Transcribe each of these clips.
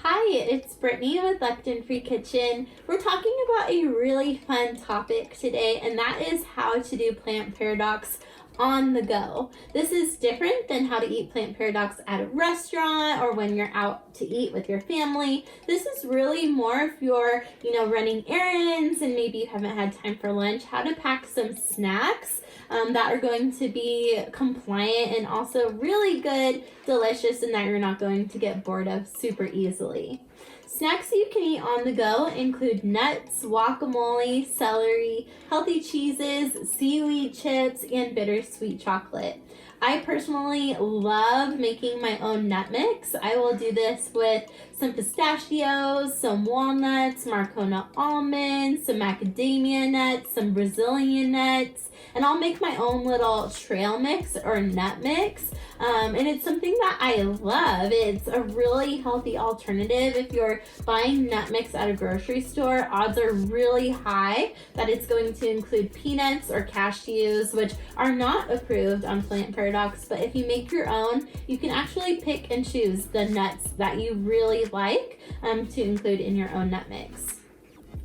Hi, it's Brittany with Lectin Free Kitchen. We're talking about a really fun topic today, and that is how to do plant paradox on the go. This is different than how to eat plant paradox at a restaurant or when you're out to eat with your family. This is really more if you're, running errands and maybe you haven't had time for lunch, how to pack some snacks that are going to be compliant and also really good, delicious, and that you're not going to get bored of super easily. Snacks you can eat on the go include nuts, guacamole, celery, healthy cheeses, seaweed chips, and bittersweet chocolate. I personally love making my own nut mix. I will do this with some pistachios, some walnuts, Marcona almonds, some macadamia nuts, some Brazilian nuts, and I'll make my own little trail mix or nut mix. And it's something that I love. It's a really healthy alternative. If you're buying nut mix at a grocery store, odds are really high that it's going to include peanuts or cashews, which are not approved on Plant Paradox. But if you make your own, you can actually pick and choose the nuts that you really like to include in your own nut mix.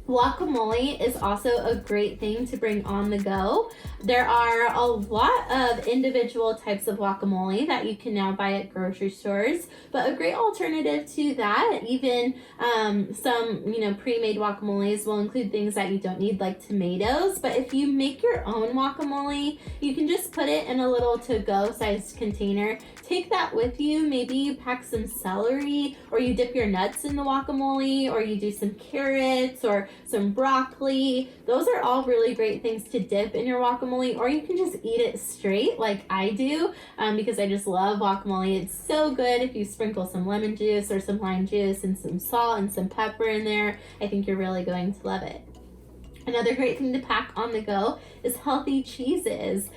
Guacamole is also a great thing to bring on the go. There are a lot of individual types of guacamole that you can now buy at grocery stores, but a great alternative to that, even some pre-made guacamoles will include things that you don't need like tomatoes, but if you make your own guacamole, you can just put it in a little to-go sized container. Take that with you. Maybe you pack some celery, or you dip your nuts in the guacamole, or you do some carrots or some broccoli. Those are all really great things to dip in your guacamole, or you can just eat it straight like I do because I just love guacamole. It's so good if you sprinkle some lemon juice or some lime juice and some salt and some pepper in there. I think you're really going to love it. Another great thing to pack on the go is healthy cheeses.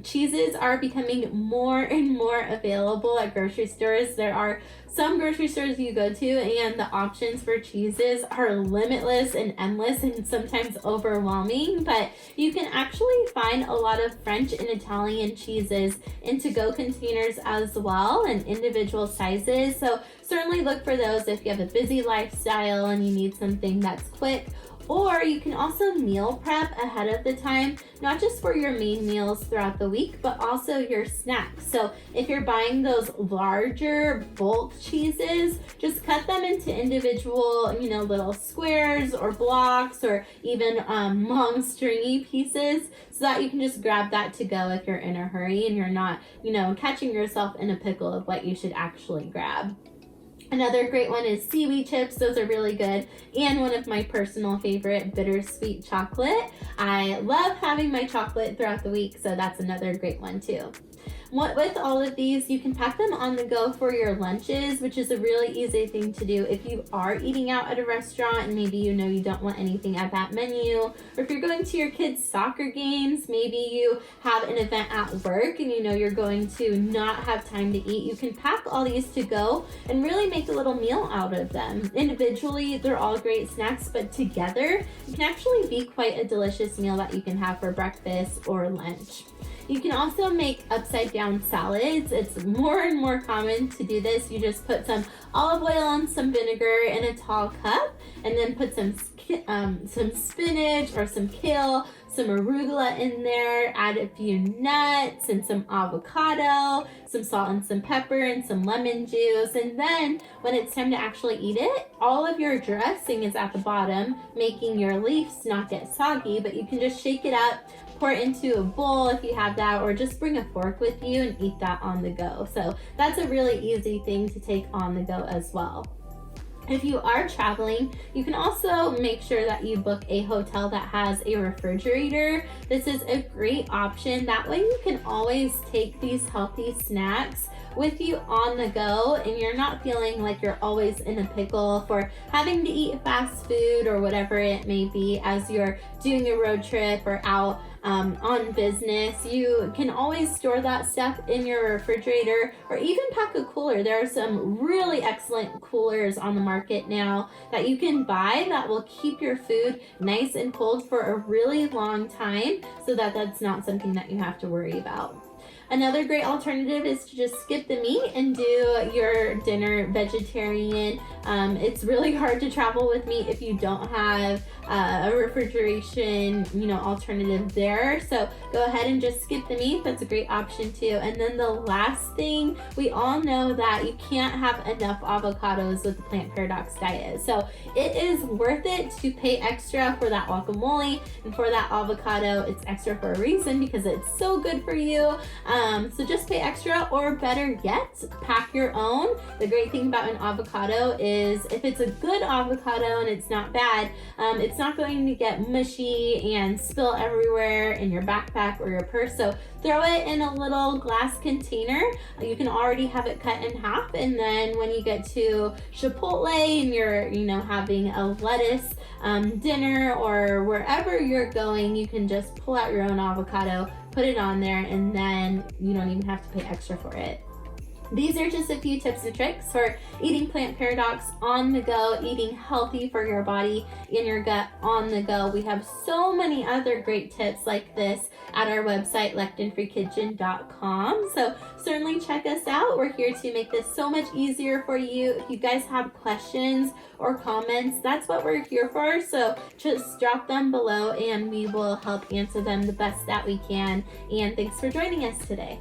Cheeses are becoming more and more available at grocery stores. There are some grocery stores you go to and the options for cheeses are limitless and endless and sometimes overwhelming, but you can actually find a lot of French and Italian cheeses in to-go containers as well and individual sizes. So certainly look for those if you have a busy lifestyle and you need something that's quick. Or you can also meal prep ahead of the time, not just for your main meals throughout the week, but also your snacks. So if you're buying those larger bulk cheeses, just cut them into individual, little squares or blocks or even long stringy pieces so that you can just grab that to go if you're in a hurry and you're not, catching yourself in a pickle of what you should actually grab. Another great one is seaweed chips. Those are really good. And one of my personal favorite, bittersweet chocolate. I love having my chocolate throughout the week, so that's another great one too. With all of these, you can pack them on the go for your lunches, which is a really easy thing to do if you are eating out at a restaurant and maybe you don't want anything at that menu, or if you're going to your kids' soccer games, maybe you have an event at work and you're going to not have time to eat. You can pack all these to go and really make a little meal out of them. Individually, they're all great snacks, but together, it can actually be quite a delicious meal that you can have for breakfast or lunch. You can also make upside down salads. It's more and more common to do this. You just put some olive oil and some vinegar in a tall cup and then put some spinach or some kale, some arugula in there, add a few nuts and some avocado, some salt and some pepper and some lemon juice. And then when it's time to actually eat it, all of your dressing is at the bottom, making your leaves not get soggy, but you can just shake it up, pour it into a bowl if you have that, or just bring a fork with you and eat that on the go. So that's a really easy thing to take on the go as well. If you are traveling, you can also make sure that you book a hotel that has a refrigerator. This is a great option. That way you can always take these healthy snacks with you on the go and you're not feeling like you're always in a pickle for having to eat fast food or whatever it may be as you're doing a road trip or out on business. You can always store that stuff in your refrigerator or even pack a cooler. There are some really excellent coolers on the market now that you can buy that will keep your food nice and cold for a really long time so that that's not something that you have to worry about. Another great alternative is to just skip the meat and do your dinner vegetarian. It's really hard to travel with meat if you don't have a refrigeration, alternative there. So go ahead and just skip the meat. That's a great option too. And then the last thing, we all know that you can't have enough avocados with the Plant Paradox diet. So it is worth it to pay extra for that guacamole and for that avocado. It's extra for a reason because it's so good for you. So just pay extra, or better yet, pack your own. The great thing about an avocado is if it's a good avocado and it's not bad, it's not going to get mushy and spill everywhere in your backpack or your purse. So throw it in a little glass container. You can already have it cut in half, and then when you get to Chipotle and you're having a lettuce dinner or wherever you're going, you can just pull out your own avocado, put it on there, and then you don't even have to pay extra for it. These are just a few tips and tricks for eating Plant Paradox on the go, eating healthy for your body and your gut on the go. We have so many other great tips like this at our website, lectinfreekitchen.com. So certainly check us out. We're here to make this so much easier for you. If you guys have questions or comments, that's what we're here for. So just drop them below and we will help answer them the best that we can. And thanks for joining us today.